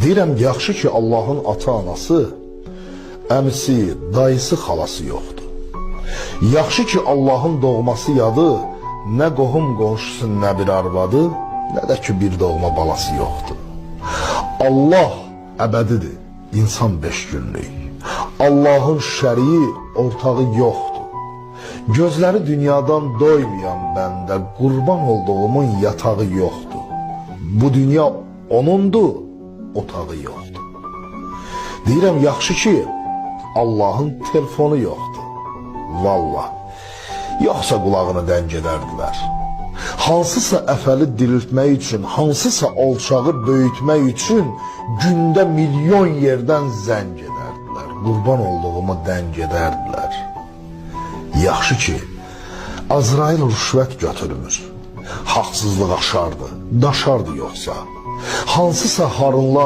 Deyirəm, yaxşı ki Allahın ata-anası, əmisi, dayısı, xalası yoxdur. Yaxşı ki Allahın doğması yadı, nə qohum qonşusu, nə bir arvadı, nə də ki bir doğma balası yoxdur. Allah əbədidir, insan 5 günlük. Allahın şəriyi, ortağı yoxdur. Gözləri dünyadan doymayan bəndə, qurban olduğumun yatağı yoxdur. Bu dünya onundur, otağı yoxdur. Deyirəm, yaxşı ki Allahın telefonu yoxdur. Vallah, yoxsa qulağını dəng edərdilər. Hansısa əfəli diriltmək üçün, hansısa alçağı böyütmək üçün gündə milyon yerdən zəng edərdilər. Qurban olduğumu dəng edərdilər. Yaxşı ki Azrail rüşvət götürmür. Haqsızlıq aşardı, daşardı yoxsa. Hansısa harınlar